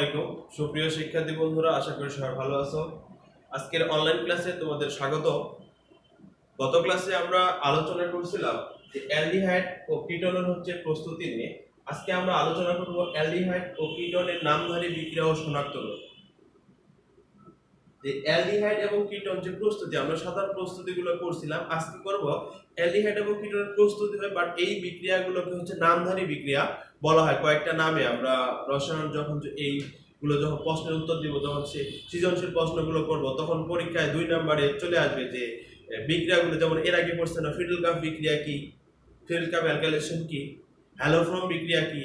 আসসালামু আলাইকুম সুপ্রিয় শিক্ষার্থী বন্ধুরা, আশা করি সবাই ভালো আছো। আজকের অনলাইন ক্লাসে তোমাদের স্বাগত। গত ক্লাসে আমরা আলোচনা করছিলাম যে অ্যালডিহাইড ও কিটোনের প্রস্তুতি নিয়ে। আজকে আমরা আলোচনা করব অ্যালডিহাইড ও কিটোনের নামধারী বিক্রিয়া ও শনাক্তকরণ। যে অ্যালডিহাইড এবং কিটোন যে প্রস্তুতি, আমরা সাধারণ প্রস্তুতিগুলো করছিলাম, আজকে করব অ্যালডিহাইড এবং কিটোনের প্রস্তুতি হয়, বাট এই বিক্রিয়াগুলোকে নামধারী বিক্রিয়া বলা হয় কয়েকটা নামে। আমরা রসায়ন যখন যখন প্রশ্নের উত্তর দিব, যখন সৃজনশীল প্রশ্নগুলো করব, তখন পরীক্ষায় 2 নম্বরে চলে আসবে যে বিক্রিয়াগুলো, যেমন এর আগে পড়ছে না ফিডেলকাপ বিক্রিয়া কি, ফিডেলকাপ অ্যালকাইলেশন কি, হ্যালোফর্ম বিক্রিয়া কি,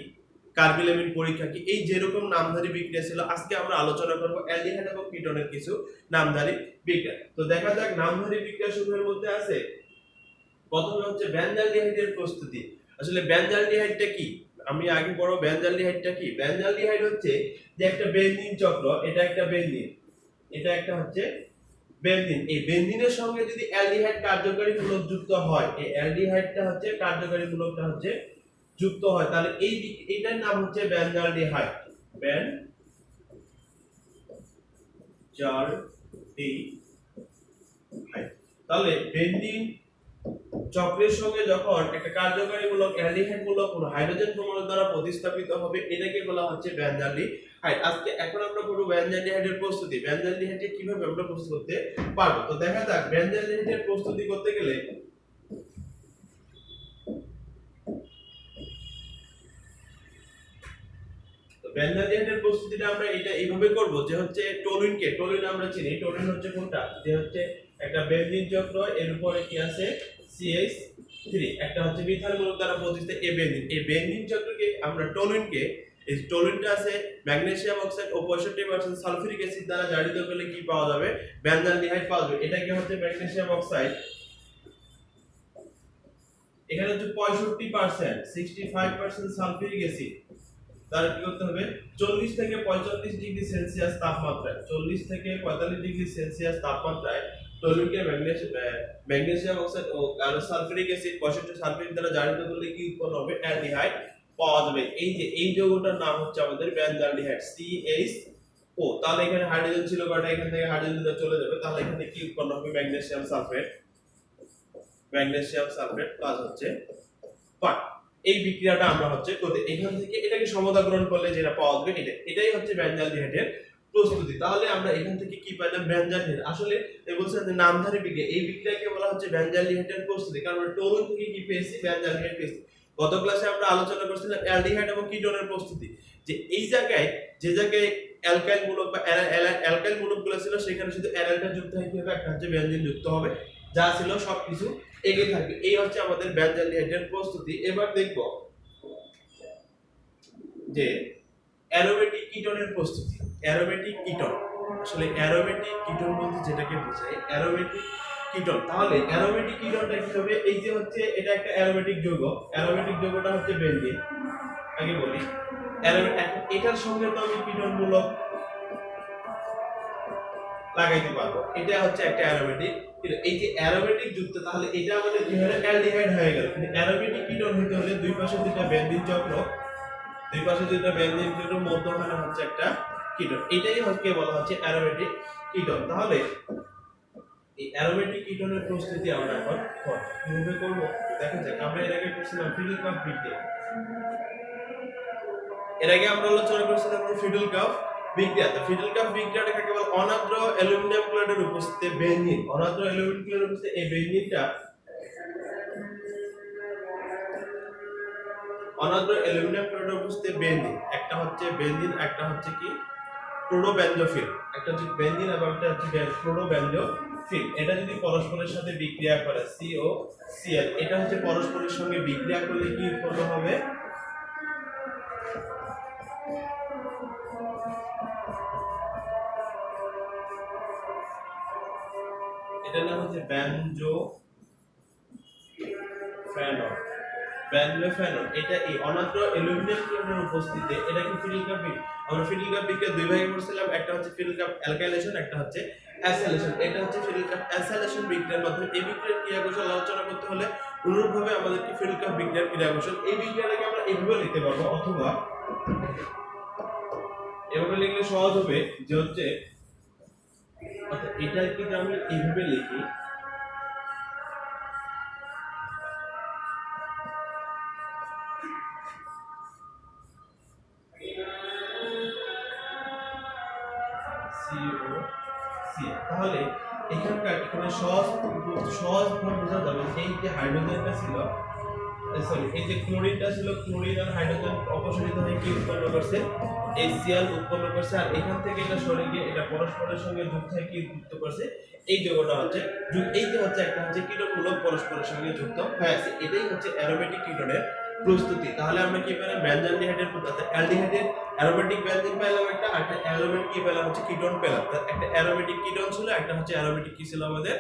কার্বিলামিন পরীক্ষা কি, এই যেরকম নামধারী বিক্রিয়া ছিল, আজকে আমরা আলোচনা করব অ্যালডিহাইড এবং কিটোনের কিছু নামধারী বিক্রিয়া। তো দেখা যাক নামধারী বিক্রিয়া সমূহের মধ্যে আছে প্রথমে বেনজালডিহাইডের প্রস্তুতি। আসলে বেনজালডিহাইডটা কি, আমি আগে বড় বেনজালডিহাইডটা কি। বেনজালডিহাইড হচ্ছে যে একটা বেনজিন চক্র, এটা একটা বেনজিন, এটা একটা বেনজিন। এই বেনজিনের সঙ্গে যদি অ্যালডিহাইড কার্যকারী মূলক যুক্ত হয়, এই অ্যালডিহাইডটা কার্যকারী মূলকটা যুক্ত হয়, তাহলে এইটার নাম বেনজালডিহাইড। বেনজালডিহাইড। তাহলে বেনজিন চক্রের সঙ্গে যখন একটা কার্যকারী মূলক অ্যালডিহাইড মূলক কোনো হাইড্রোজেন পরমাণু দ্বারা প্রতিস্থাপিত হবে, এটাকে বলা হচ্ছে বেনজালডিহাইড। এখন আমরা করব বেনজালডিহাইডের প্রস্তুতি। বেনজালডিহাইডকে কিভাবে আমরা প্রস্তুত করতে পারবো, তো দেখা যাক বেনজালডিহাইডের প্রস্তুতি করতে গেলে বেনজালডিহাইডের প্রস্তুতিটা আমরা এইভাবে করব যে টলুইন আমরা চিনি। টলুইন কোনটা, যে একটা বেনজিন চক্র, এর উপরে কি আছে CH3, একটা মিথাইল মূলক দ্বারা প্রতিস্থাপিত এই বেনজিন চক্রকে আমরা এই টলুইনটা আছে ম্যাগনেসিয়াম অক্সাইড ও 65% সালফিউরিক অ্যাসিড দ্বারা জারিত করলে কি পাওয়া যাবে, বেনজালডিহাইড পাওয়া যাবে। এটাকে ম্যাগনেসিয়াম অক্সাইড, এখানে 65% 65% সালফিউরিক অ্যাসিড, তার কি করতে হবে 40 থেকে 45 ডিগ্রি সেলসিয়াস তাপমাত্রায়, 40 থেকে 45 ডিগ্রি সেলসিয়াস তাপমাত্রায় টলুইনকে ম্যাগনেসিয়াম অক্সাইড ও সালফিউরিক অ্যাসিড 65 সালফিউরিক দ্বারা জারিত করলে কি উৎপন্ন হবে, অ্যালডিহাইড পাওয়া যাবে। এই যৌগটার নাম আমাদের বেনজালডিহাইড, CHO। তাহলে এখানে হাইড্রোজেন ছিল কয়টা, এখান থেকে হাইড্রোজেন চলে যাবে, তাহলে এখানে কি উৎপন্ন হবে, ম্যাগনেসিয়াম সালফেট প্লাস পানি। এই বিক্রিয়াটা আমরা করতে, এখান থেকে এটাকে সমতাগ্রহণ করলে যেটা পাওয়া যাবে, এটাই বেনজালডিহাইডের প্রস্তুতি। তাহলে আমরা এখান থেকে কি পাইলাম, বেনজালডিহাইড। আসলে বলছেন যে নামধারী বিক্রিয়া, এই বিক্রিয়াকে বলা হচ্ছে বেনজালডিহাইডের প্রস্তুতি, কারণ আমরা টলুইন থেকে কি পেয়েছি, বেনজালডিহাইড পেয়েছি। গত ক্লাসে আমরা আলোচনা করছিলাম অ্যালডিহাইড এবং কিটোনের প্রস্তুতি, যে এই জায়গায় যে জায়গায় অ্যালকাইল মূলক বা অ্যালকাইল মূলকগুলো ছিল, সেখানে শুধু অ্যালাইনটা যুক্ত হবে, একটা বেনজিন যুক্ত হবে, যা ছিল সবকিছু এগিয়ে থাকবে। এই আমাদের বেনজালডিহাইডের প্রস্তুতি। এবার দেখব যে অ্যারোমেটিক কিটোনের প্রস্তুতি। অ্যারোমেটিক কিটোন, আসলে অ্যারোমেটিক কিটোন বলতে যেটাকে বোঝায় অ্যারোমেটিক কিটোন। তাহলে অ্যারোমেটিক কিটোনটা কি হবে, এই যে এটা একটা অ্যারোমেটিক যৌগ, অ্যারোমেটিক যৌগটা বেনজিন। আগে বলি এটার সঙ্গে তো আমি কিটোন মূলক লাগাইতে পারবো, এটা একটা অ্যারোমেটিক। এই যে অ্যারোমেটিক যুক্ত, তাহলে এটা আমাদের কি হলো, অ্যালডিহাইড হয়ে গেল। কিন্তু অ্যারোমেটিক কিটোন হতে হলে দুই পাশে দুটো বেনজিন চক্র, মধ্যখানে একটা কিটোন, এটাই বলা হচ্ছে অ্যারোমেটিক কিটোন। তাহলে এই অ্যারোমেটিক কিটোনের প্রস্তুতি আমরা এখন কিভাবে করব, দেখা যাক। আমরা এর আগে করছিলাম ফিডেলকাপ বিক্রিয়া, এর আগে আমরা আলোচনা করছিলাম ফিডেলকাপ বিক্রিয়া। তো ফিডেলকাপ বিক্রিয়াটা কাকে বলে, অনাদ্র অ্যালুমিনিয়াম ক্লোরাইডের উপস্থিতিতে বেনজিন, অনাদ্র অ্যালুমিনিয়াম ক্লোরাইডের উপস্থিতিতে এই বেনজিনটা, অনাদ্র অ্যালুমিনিয়াম ক্লোরাইডের উপস্থিতিতে বেনজিন, একটা বেনজিন, একটা কি প্রোটোবেনজোফিল, একটা বেনজিন এবং একটা প্রোটোবেনজোফিল। এটা যদি পরস্পরের সাথে বিক্রিয়া করে COCl, এটা পরস্পরের সঙ্গে বিক্রিয়া করলে কি উৎপন্ন হবে, এটার নাম বেনজোফেনল। এটা এই অনাদ্র অ্যালুমিনিয়াম ক্লোরাইডের উপস্থিতিতে, এটা কি ফিডেলকাপ বিক্রিয়া। আমরা ফিডেলকাপ বিক্রিয়া দুই ভাগে পড়ছিলাম, একটা ফিডেলকাপ অ্যালকাইলেশন, একটা অ্যাসাইলেশন। এটা ফিডেলকাপ অ্যাসাইলেশন বিক্রিয়ার মাধ্যমে। এই বিক্রিয়ার ক্রিয়াকৌশল আলোচনা করতে হলে অনুরূপভাবে আমাদের কি ফিডেলকাপ বিক্রিয়ার ক্রিয়াকৌশল, এই বিক্রিয়াটাকে আমরা এইভাবে লিখতে পারবো, অথবা এভাবে লিখলে সহজ হবে যে হচ্ছে অর্থাৎ এটা কি আমি এইভাবে লিখি CO সি, তাহলে এখানে সহজ ভাবে বোঝা যাবে এই যে হাইড্রোজেনটা ছিল সরি এই যে ক্লোরিনটা ছিল, ক্লোরিন আর হাইড্রোজেন অপসারিত হয়ে কি উৎপন্ন করছে, HCl উৎপন্ন করছে, আর এখান থেকে এটা সরে গিয়ে এটা পরস্পরের সঙ্গে যুক্ত হয়ে কি যুক্ত করছে, এই যৌগটা হচ্ছে এই যে হচ্ছে একটা হচ্ছে কীটনমূলক পরস্পরের সঙ্গে যুক্ত হয়ে আছে, এটাই হচ্ছে অ্যারোমেটিক কীটনের প্রস্তুতি। তাহলে আমরা কি পেলাম, বেনজালডিহাইডের প্রস্তুতি, অ্যালডিহাইডের অ্যারোমেটিক বেনজিন পেলাম একটা, আর একটা অ্যারোমেটিক কি পেলাম হচ্ছে কিটোন পেলাম। একটা অ্যারোমেটিক কিটোন ছিল, একটা হচ্ছে অ্যারোমেটিক কি ছিল আমাদের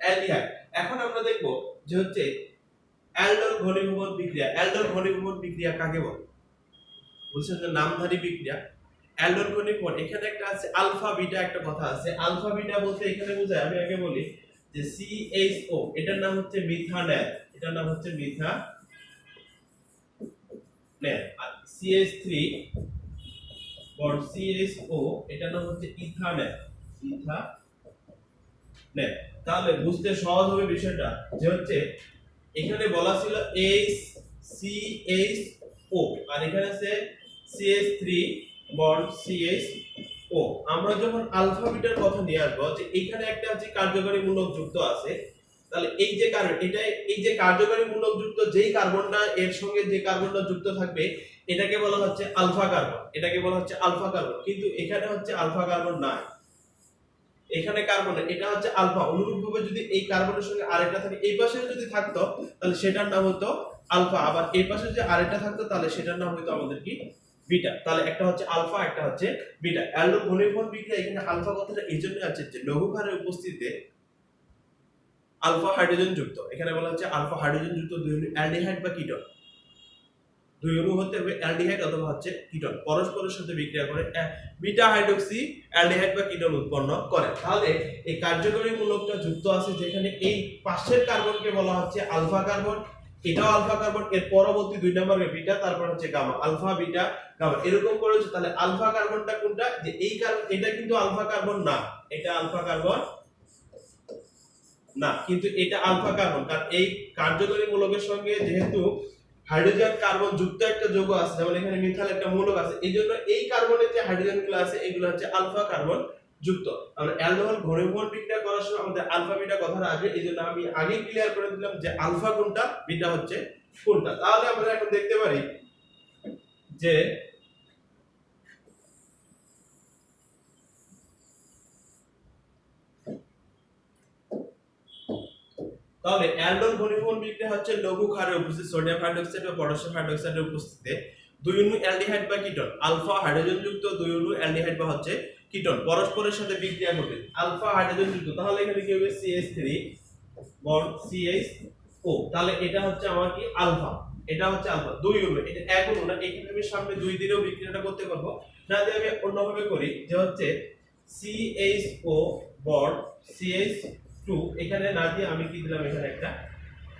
অ্যালডিহাইড। এখন আমরা দেখব যে হচ্ছে অ্যালডোল ঘনীভবন বিক্রিয়া। অ্যালডোল ঘনীভবন বিক্রিয়া কাকে বলে? বলছে যে নামধারী বিক্রিয়া অ্যালডোল ঘনীভবন। এখানে একটা আছে আলফা বিটা, একটা কথা আছে আলফা বিটা বলতে এখানে বোঝায়, আমি আগে বলি যে CHO এটার নাম হচ্ছে মিথানেল, এটার নাম হচ্ছে মিথানেল, আর CH3 বন্ড CHO এটার নাম হচ্ছে ইথানেল, ইথানেল। তাহলে বুঝতে সহজ হবে বিষয়টা যে হচ্ছে এখানে বলা ছিল HCHO আর এখানে আছে CH3 বন্ড CHO। আমরা যখন আলফা বিটার কথা নিয়ে আসবো যে এখানে একটা হচ্ছে কার্যকরী মূলক যুক্ত আছে, তাহলে এই যে কার্বন এটা এই যে কার্যকরী মূলক যুক্ত যেই কার্বনটা এর সঙ্গে যে কার্বনটা যুক্ত থাকবে এটাকে বলা হচ্ছে আলফা কার্বন, এটাকে বলা হচ্ছে আলফা কার্বন। কিন্তু এখানে হচ্ছে আলফা কার্বন নাই, এখানে কার্বন, এটা হচ্ছে আলফা। অনুরূপভাবে যদি এই কার্বনের সঙ্গে আরেকটা থাকে, এই পাশে যদি থাকতো তাহলে সেটার নাম হতো আলফা, আবার এই পাশে যদি আরেকটা থাকতো তাহলে সেটার নাম হতো আমাদের কি বিটা। তাহলে একটা হচ্ছে আলফা, একটা হচ্ছে বিটা। অ্যালডোল ঘনীভবন বিক্রিয়া এখানে আলফা কথাটা এইজন্য আছে যে লঘু ক্ষারের উপস্থিতিতে আলফা হাইড্রোজেন যুক্ত, এখানে বলা হচ্ছে আলফা হাইড্রোজেন যুক্ত দুই অণু অ্যালডিহাইড বা কিটোন, দুই অণু হতে হবে অ্যালডিহাইড অথবা হচ্ছে কিটোন, পরস্পরের সাথে বিক্রিয়া করে বিটা হাইড্রোক্সি অ্যালডিহাইড বা কিটোন উৎপন্ন করে। তাহলে এই কার্যকরী মূলকটা যুক্ত আছে যেখানে এই পাশের কার্বনকে বলা হচ্ছে আলফা কার্বন, এটাও আলফা কার্বন, এর পরবর্তী দুই নম্বরে বিটা, তারপর হচ্ছে গামা, আলফা বিটা গামা এরকম করেছে। তাহলে আলফা কার্বনটা কোনটা, যে এই কার্বন, এটা কিন্তু আলফা কার্বন না, এটা আলফা কার্বন না, কিন্তু এটা আলফা কার্বন, কারণ এই কার্যকরী মূলকের সঙ্গে যেহেতু হাইড্রোজেন কার্বন যুক্ত একটা যৌগ আছে, যেমন এখানে মিথাইল একটা মূলক আছে, এইজন্য এই কার্বনের যে হাইড্রোজেনগুলো আছে এগুলো হচ্ছে আলফা কার্বন যুক্ত। আমরা অ্যালডোল ঘনীভবন বিক্রিয়া করার সময় আমাদের আলফা বিটা কথাটা আসবে, এইজন্য আমি আগে ক্লিয়ার করে দিলাম যে আলফা কোনটা, বিটা হচ্ছে কোনটা। তাহলে আমরা এখন দেখতে পারি যে তাহলে অ্যালডোল ঘনীভবন বিক্রিয়া হচ্ছে লঘু ক্ষারের উপস্থিতি, সোডিয়াম হাইড্রোক্সাইড বা পটাশিয়াম হাইড্রোক্সাইডের উপস্থিতিতে দুই অণু অ্যালডিহাইড বা কিটোন, আলফা হাইড্রোজেন যুক্ত দুই অণু অ্যালডিহাইড বা হচ্ছে কিটোন পরস্পরের সাথে বিক্রিয়া করবে, আলফা হাইড্রোজেন যুক্ত। তাহলে এখানে কি হবে, CH3 বন্ড CHO, তাহলে এটা হচ্ছে আমার কি আলফা, এটা হচ্ছে আলফা, দুই অণু, এটা এক অণু না, এখানে আমি সামনে দুই দিলেও বিক্রিয়াটা করতে পারবো না। যদি আমি অন্যভাবে করি যে হচ্ছে CHO বন্ড CH2, এখানে না দিয়ে আমি কি দিলাম, এখানে একটা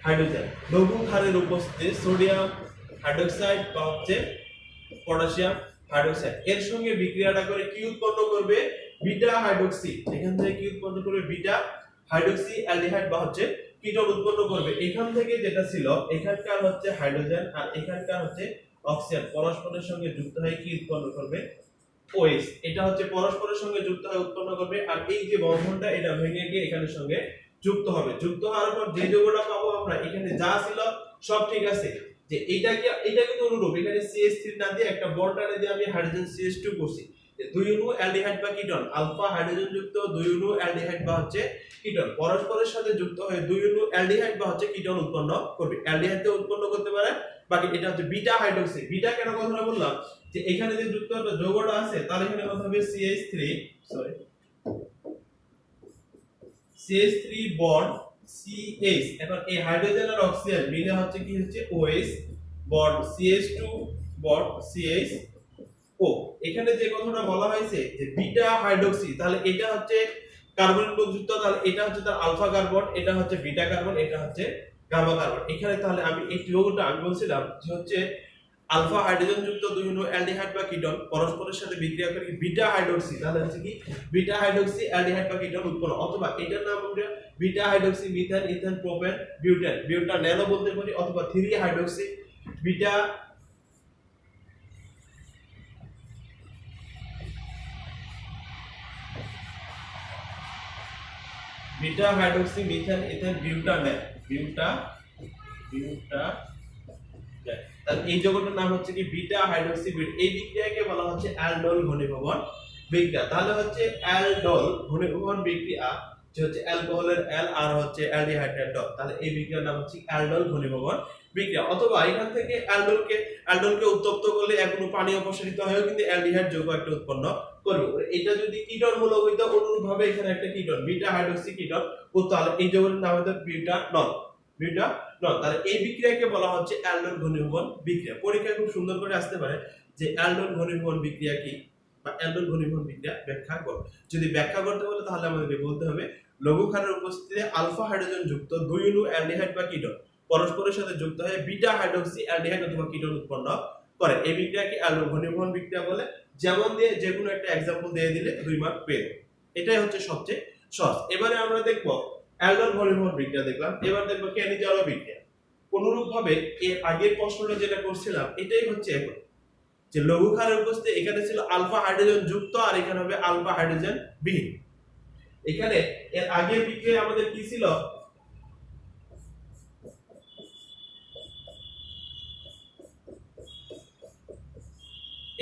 হাইড্রোজেন, লঘু ক্ষারের উপস্থিতিতে সোডিয়াম হাইড্রোক্সাইড বা হচ্ছে পটাশিয়াম হাইড্রোক্সাইড এর সঙ্গে বিক্রিয়াটা করে কি উৎপন্ন করবে, বিটা হাইড্রোক্সি, এখান থেকে কি উৎপন্ন করবে, বিটা হাইড্রোক্সি অ্যালডিহাইড বা হচ্ছে কিটোন উৎপন্ন করবে। এখান থেকে যেটা ছিল এখানকার হচ্ছে হাইড্রোজেন আর এখানকার হচ্ছে অক্সিজেন পরস্পরের সঙ্গে যুক্ত হয়ে কি উৎপন্ন করবে, OH, এটা হচ্ছে পরস্পরের সঙ্গে যুক্ত হয়ে উৎপন্ন করবে। আর এই যে বন্ধনটা এটা ভেঙে গিয়ে এখানের সঙ্গে যুক্ত হবে, যুক্ত হওয়ার পর যে যৌগটা পাবো আমরা, এখানে যা ছিল সব ঠিক আছে, যে এটা কিন্তু অনুরূপ, এখানে CH3 না দিয়ে একটা বন্ড টানে দিয়ে আমি হাইড্রোজেন CH2 করছি, দুই অণু অ্যালডিহাইড বা কিটোন, আলফা হাইড্রোজেন যুক্ত দুই অণু অ্যালডিহাইড বা হচ্ছে কিটোন পরস্পরের সাথে যুক্ত হয়ে দুই অণু অ্যালডিহাইড বা হচ্ছে কিটোন উৎপন্ন করবে। অ্যালডিহাইড তো উৎপন্ন করতে পারে, বাকি এটা হচ্ছে বিটা হাইড্রোক্সি। বিটা কেন কথাটা বললাম, যে এখানে যে যুক্ত একটা যৌগটা আছে তাহলে এখানে কথা হবে CH3 বন্ড CH, এখন এই হাইড্রোজেন আর অক্সিজেন মিলে হচ্ছে কি হচ্ছে OH bond CH2 bond CHO। এখানে যে কথাটা বলা হয়েছে যে বিটা হাইড্রোক্সি, তাহলে এটা হচ্ছে কার্বন যুক্ত, তাহলে এটা হচ্ছে তার আলফা কার্বন, এটা হচ্ছে বিটা কার্বন, এটা হচ্ছে গামা কার্বন। এখানে তাহলে আমি এই যৌগটা আমি বলছিলাম যে হচ্ছে আলফা হাইড্রোজেন যুক্ত দুই অণু অ্যালডিহাইড বা কিটোন পরস্পরের সাথে বিক্রিয়া করে বিটা হাইড্রোক্সি, তাহলে হচ্ছে কি বিটা হাইড্রোক্সি অ্যালডিহাইড বা কিটোন উৎপন্ন, অথবা এটার নাম আমরা beta hydroxy methane ethane propane butane বিউটানেলও বলতে পারি, অথবা 3 hydroxy beta beta hydroxy methane ethane butanal বিউটা তাহলে এই যৌগটার নাম হচ্ছে কি বিটা হাইড্রোক্সি এই বিক্রিয়াকে বলা হচ্ছে অ্যালডোল ঘনীভবন বিক্রিয়া। তাহলে হচ্ছে অ্যালডোল ঘনীভবন বিক্রিয়া, যে হচ্ছে অ্যালকোহলের অ্যাল আর হচ্ছে অ্যালডিহাইডের ডল, তাহলে এই বিক্রিয়ার নাম হচ্ছে অ্যালডোল ঘনীভবন বিক্রিয়া। অথবা এখান থেকে অ্যালডোলকে উত্তপ্ত করলে এখনো পানি অপসারিত হয়েও কিন্তু অ্যালডিহাইড যৌগ একটা উৎপন্ন করবে। এটা যদি কিটোন মূলক হইতো, অনুরূপভাবে এখানে একটা কিটোন বিটা হাইড্রোক্সি কিটোন, তাহলে এই যৌগের নাম হতো বিউটানল। তাহলে এই বিক্রিয়াকে বলা হচ্ছে অ্যালডোল ঘনীভবন বিক্রিয়া। পরীক্ষায় খুব সুন্দর করে আসতে পারে যে অ্যালডোল ঘনীভবন বিক্রিয়া কি বা অ্যালডোল ঘনীভবন বিক্রিয়া ব্যাখ্যা করো। যদি ব্যাখ্যা করতে বলে তাহলে আমাদেরকে বলতে হবে লঘু ক্ষারের উপস্থিতিতে আলফা হাইড্রোজেন যুক্ত দুই অণু অ্যালডিহাইড বা কিটোন পরস্পরের সাথে যুক্ত হয়ে বিটা হাইড্রোক্সি অ্যালডিহাইড অথবা কিটোন উৎপন্ন করে। এই বিক্রিয়াকে অ্যালডোল ঘনীভবন বিক্রিয়া বলে। যেমন দিয়ে যে কোনো একটা एग्जांपल দিয়ে দিলে 2 মার্ক পেয়ে যাবে। এটাই হচ্ছে সবচেয়ে সহজ। এবারে আমরা দেখব অ্যালডোল ঘনীভবন বিক্রিয়া দেখলাম, এবার দেখব ক্যানিজারো বিক্রিয়া। অনুরূপভাবে এর আগের প্রশ্নটা যেটা করছিলাম এটাই হচ্ছে এখন, যে লঘু ক্ষারের উপস্থিতি এখানে ছিল আলফা হাইড্রোজেন যুক্ত আর এখানে হবে আলফা হাইড্রোজেন বিহীন। এখানে এর আগের বিক্রিয়া আমাদের কি ছিল,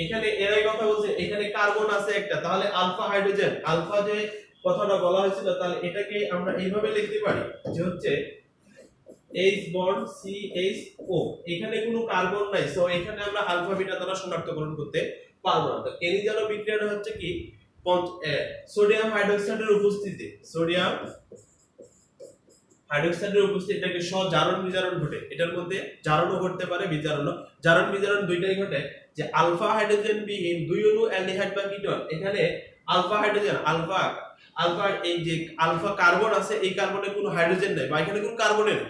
এখানে এরাই কথা বলছে এখানে কার্বন আছে একটা, তাহলে আলফা হাইড্রোজেন, আলফা যে কথাটা বলা হয়েছিল তাহলে এটাকে আমরা এইভাবে লিখতে পারি যে হচ্ছে H বন্ড CHO, এখানে কোনো কার্বন নাই, সো এখানে আমরা আলফা বিটা দ্বারা শনাক্তকরণ করতে পারবো না। তো ক্যানিজারো বিক্রিয়াটা হচ্ছে কি সোডিয়াম হাইড্রোক্সাইডের উপস্থিতি, সোডিয়াম হাইড্রোক্সাইডের উপস্থিতি এটাকে স্বজারণ বিজারণ ঘটে। এটার মধ্যে জারণও ঘটতে পারে বিজারণও, জারণ বিজারণ দুইটাই ঘটে। যে আলফা হাইড্রোজেন বিহীন দুই অণু অ্যালডিহাইড বা কিটোন, এখানে আলফা হাইড্রোজেন আলফা এই যে আলফা কার্বন আছে এই কার্বনে কোনো হাইড্রোজেন নাই বা এখানে কোনো কার্বনের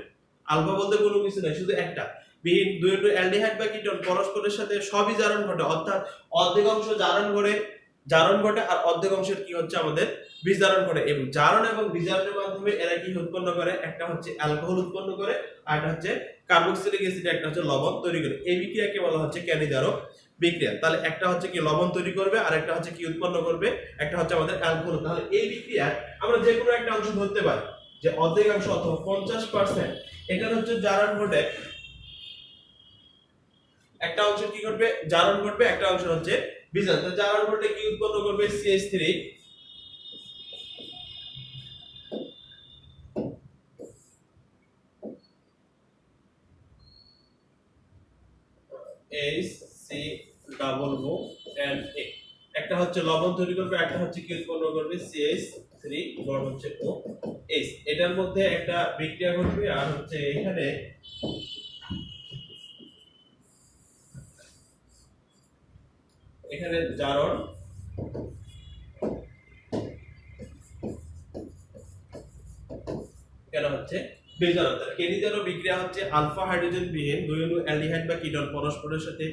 আলফা বলতে কোনো কিছু নাই, শুধু একটা বিহীন দুই অণু অ্যালডিহাইড বা কিটোন পরস্পরের সাথে সবিজারণ ঘটে, অর্থাৎ অর্ধেক অংশ জারণ ঘটে আর অর্ধেক অংশের কি হচ্ছে আমাদের বিজারণ ঘটে। এবং জারণ এবং বিজারণের মাধ্যমে এরা কি উৎপন্ন করে, একটা হচ্ছে অ্যালকোহল উৎপন্ন করে আর একটা হচ্ছে কার্বক্সিলিক অ্যাসিড, একটা হচ্ছে লবণ তৈরি করে। এই বিক্রিয়াকে বলা হচ্ছে ক্যানিজারো বিক্রিয়া। তাহলে একটা হচ্ছে কি লবণ তৈরি করবে আর একটা হচ্ছে কি উৎপন্ন করবে, একটা হচ্ছে আমাদের অ্যালকোহল। তাহলে এই বিক্রিয়া আমরা যে কোনো একটা অংশ ধরতে পারি যে অর্ধেকাংশ অথবা 50%, এখানে হচ্ছে জারণ ঘটে, একটা অংশ কি করবে জারণ ঘটবে, একটা অংশ হচ্ছে বিজারণ। তো জারণ ঘটে কি উৎপন্ন করবে CH3 HCOO and A, একটা হচ্ছে লবণ তৈরি করবে, একটা হচ্ছে কি উৎপন্ন করবে CH3 বড় হচ্ছে OH। এটার মধ্যে একটা বিক্রিয়া ঘটবে আর হচ্ছে এখানে জারণ কেন হচ্ছে বিজারণ। ক্যানিজারো বিক্রিয়া হচ্ছে আলফা হাইড্রোজেন বিহীন দুই অণু অ্যালডিহাইড বা কিটোন পরস্পরের সাথে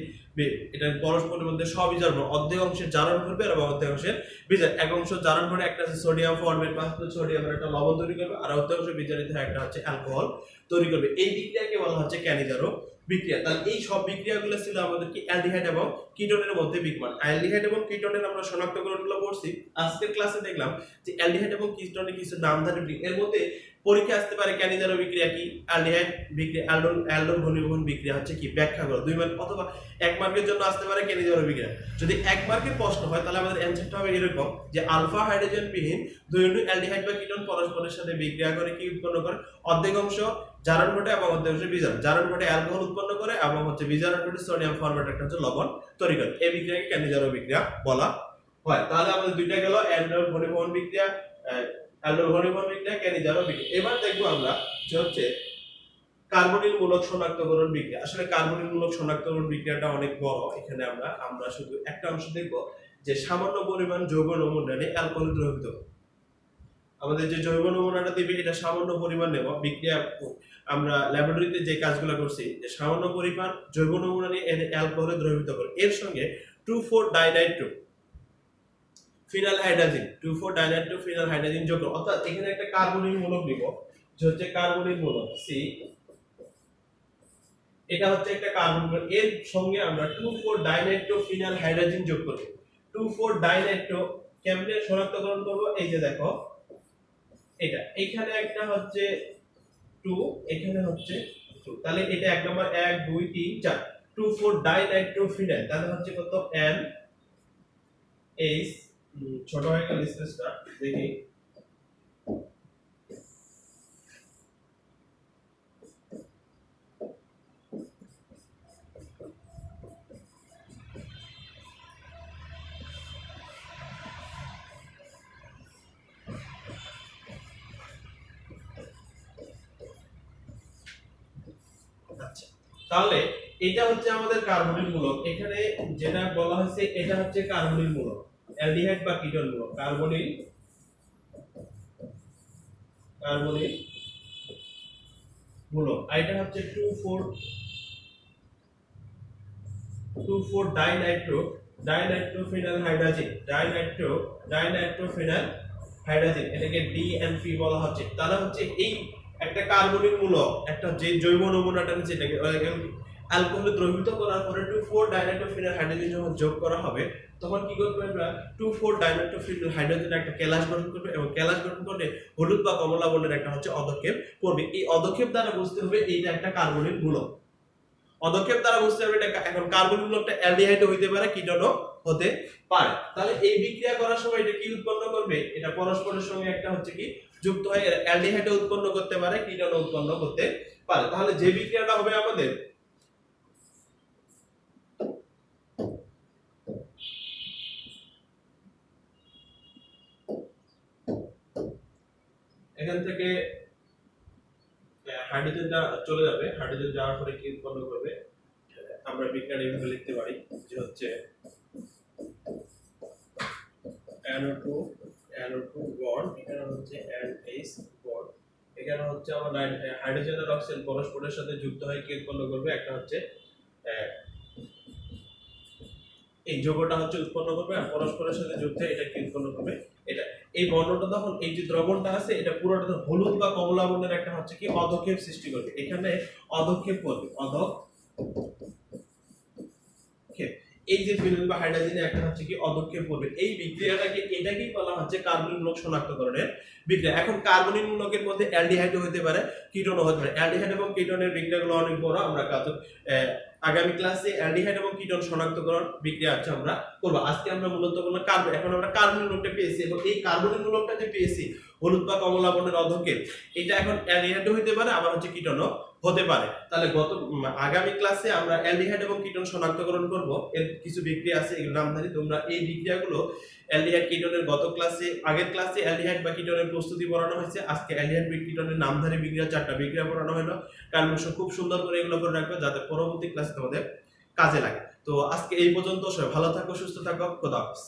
এটা পরস্পরের মধ্যে সবিজারণ, অর্ধেক অংশের জারণ করবে আর অর্ধেক অংশের বিজারণ। এক অংশ জারণ করে একটা আছে সোডিয়াম ফরমেট বা সোডিয়ামের একটা লবণ তৈরি করবে আর অর্ধেক অংশ বিজারিত হয় একটা হচ্ছে অ্যালকোহল তৈরি করবে। এই বিক্রিয়াকে বলা হচ্ছে ক্যানিজারো বিক্রিয়া। তাহলে এই সব বিক্রিয়াগুলো ছিল আমাদের কি অ্যালডিহাইড এবং কিটোনের মধ্যে বিদ্যমান। অ্যালডিহাইড এবং কিটোনের আমরা শনাক্তকরণগুলো পড়ছি। আজকের ক্লাসে দেখলাম যে অ্যালডিহাইড এবং কিটোনের কিছু নামধারী বিক্রিয়া, এর মধ্যে পরীক্ষা আসতে পারে ক্যানিজারো বিক্রিয়া কি, অ্যালডিহাইড বিক্রিয়া অ্যালডোল ঘনীভবন বিক্রিয়া হচ্ছে কি ব্যাখ্যা করো 2 মার্ক, অথবা 1 মার্কের জন্য আসতে পারে ক্যানিজারো বিক্রিয়া। যদি 1 মার্কের প্রশ্ন হয় তাহলে আমাদের অ্যানসারটা হবে এরকম যে আলফা হাইড্রোজেন বিহীন দুই অণু অ্যালডিহাইড বা কিটোন পরস্পরের সাথে বিক্রিয়া করে কি উৎপন্ন করে, অর্ধেক অংশ জারণ ঘটে এবং অর্ধেক অংশ বিজারণ। জারণ ঘটে অ্যালকোহল উৎপন্ন করে এবং হচ্ছে বিজারণ ঘটে সোডিয়াম ফরমেট একটা হচ্ছে লবণ তৈরি করে। এই বিক্রিয়াকে ক্যানিজারো বিক্রিয়া বলা হয়। তাহলে আমাদের দুইটা গেল অ্যালডোল ঘনীভবন বিক্রিয়া, অ্যালডোল ঘনীভবন বিক্রিয়া, ক্যানিজারো বিক্রিয়া। এবার দেখবো আমরা যে হচ্ছে কার্বনিল মূলক শনাক্তকরণ বিক্রিয়া। আসলে কার্বনিল মূলক শনাক্তকরণ বিক্রিয়াটা অনেক বড়, এখানে আমরা শুধু একটা অংশ দেখব যে সামান্য পরিমাণ যৌগ নমুনায় অ্যালকোহল দ্রবীভূত। আমাদের যে জৈব নমুনাটা দিবে এটা সামান্য পরিমাণ নেব। বিক্রিয়া আমরা ল্যাবরেটরিতে যে কাজগুলো করছি যে সামান্য পরিমাণ জৈব নমুনা নিয়ে অ্যালকোহলে দ্রবীভূত করে এর সঙ্গে 2,4-ডাইনাইট্রো ফিনাইল হাইড্রোজেন 2,4-ডাইনাইট্রো ফিনাইল হাইড্রোজেন যোগ করব। অর্থাৎ এখানে একটা কার্বনিক মূলক নিব যে হচ্ছে কার্বনিক মূলক সি, এটা হচ্ছে একটা কার্বন মূলক, এর সঙ্গে আমরা 2,4-ডাইনাইট্রো ফিনাইল হাইড্রোজেন যোগ করব। 2,4-ডাইনাইট্রো কেমনে শনাক্তকরণ করব? এই যে দেখো এটা এখানে একটা হচ্ছে 2, এখানে হচ্ছে 2, তাহলে এটা এক নাম্বার 1 2 3 4 2,4-ডাইনাইট্রো ফিনাইল, তাহলে হচ্ছে কত N H ছোট হয়ে গেল স্পেসটা দেখি আচ্ছা, তাহলে এটা হচ্ছে আমাদের কার্বনিক মূলক। এখানে যেটা বলা হয়েছে এটা হচ্ছে কার্বনিক মূলক, অ্যালডিহাইড বা কিটোন মূলক, কার্বনিক মূলক। আর এটা হচ্ছে 2,4-ডাইনাইট্রো ফিনাইল হাইড্রোজেন, ডাইনাইট্রো ফিনাইল হাইড্রোজেন, এটাকে ডিএনপি বলা হচ্ছে। তাহলে হচ্ছে এই একটা কার্বনিক মূলক একটা যে জৈব নমুনাটা যেটাকে অ্যালকোহলে দ্রবীভূত করার পরে 2,4-ডাইনাইট্রো ফিনাইল হাইড্রোজেন যখন যোগ করা হবে তখন কি করবে? আমরা 2,4-ডাইনাইট্রো ফিনাইল হাইড্রোজেন একটা কেলাস গঠন করবে এবং কেলাস গঠন করলে হলুদ বা কমলা বর্ণের একটা হচ্ছে অদক্ষেপ পড়বে। এই অদক্ষেপ দ্বারা বুঝতে হবে এইটা একটা কার্বনিক মূলক। অদক্ষেপ দ্বারা বুঝতে হবে এটা এখন কার্বনিক মূলকটা অ্যালডিহাইডও হইতে পারে কিটোনও হতে পারে। তাহলে এই বিক্রিয়া করার সময় এটা কি উৎপন্ন করবে? এটা পরস্পরের সঙ্গে একটা হচ্ছে কি যুক্ত হয়ে অ্যালডিহাইডও উৎপন্ন করতে পারে, কিটোনও উৎপন্ন করতে পারে। তাহলে যে বিক্রিয়াটা হবে আমাদের এখান থেকে হাইড্রোজেনটা চলে যাবে, হাইড্রোজেন যাওয়ার পরে কি উৎপন্ন করবে? আমরা বিক্রিয়াটা এইভাবে লিখতে পারি যে হচ্ছে NO2 বন্ড, এখানে হচ্ছে NH বন্ড, এখানে হচ্ছে আমার হাইড্রোজেন আর অক্সিজেন পরস্পরের সাথে যুক্ত হয়ে কি উৎপন্ন করবে? একটা হচ্ছে এই যৌগটা হচ্ছে উৎপন্ন করবে আর পরস্পরের সাথে যুক্ত হয়ে এটা কি উৎপন্ন করবে? এটা এই বর্ণটা তখন এই যে দ্রবণটা আছে এটা পুরোটা হলুদ বা কমলা বর্ণের একটা হচ্ছে কি অদক্ষেপ সৃষ্টি করবে। এখানে অদক্ষেপ করবে, অদক্ষেপ। এই যে ফিনাইল বা হাইড্রোজেনে একটা হচ্ছে কি অদক্ষেপ করবে। এই বিক্রিয়াটাকে এটাকেই বলা হচ্ছে কার্বনিক মূলক শনাক্তকরণের বিক্রিয়া। এখন কার্বনিক মূলকের মধ্যে অ্যালডিহাইডও হতে পারে, কিটোনও হতে পারে। অ্যালডিহাইড এবং কিটোনের বিক্রিয়াগুলো অনেক বড়, আমরা আগামী ক্লাসে অ্যালডিহাইড এবং কিটোন শনাক্তকরণ বিক্রিয়া আছে আমরা করব। আজকে আমরা মূলত বললাম কার্বন, এখন আমরা কার্বনিক মূলকটা পেয়েছি এবং এই কার্বনিক মূলকটা যে পেয়েছি হলুদ বা কমলা বর্ণের অদক্ষেপ, এটা এখন অ্যালডিহাইডও হতে পারে আবার হচ্ছে কিটোনও হতে পারে। তাহলে আগামী ক্লাসে আমরা অ্যালডিহাইড এবং কিটোন শনাক্তকরণ করব। এর কিছু বিক্রিয়া আছে এগুলো নামধারী, তোমরা এই বিক্রিয়াগুলো অ্যালডিহাইড কিটোনের আগের ক্লাসে অ্যালডিহাইড বা কিটোনের প্রস্তুতি পড়ানো হয়েছে। আজকে অ্যালডিহাইড কিটোনের নামধারী বিক্রিয়া 4টা বিক্রিয়া পড়ানো হলো। কারণ খুব সুন্দর করে এগুলো করে রাখবে যাতে পরবর্তী ক্লাসে তোমাদের কাজে লাগে। তো আজকে এই পর্যন্ত, সবাই ভালো থাকো, সুস্থ থাকো, খোদা হাফেজ।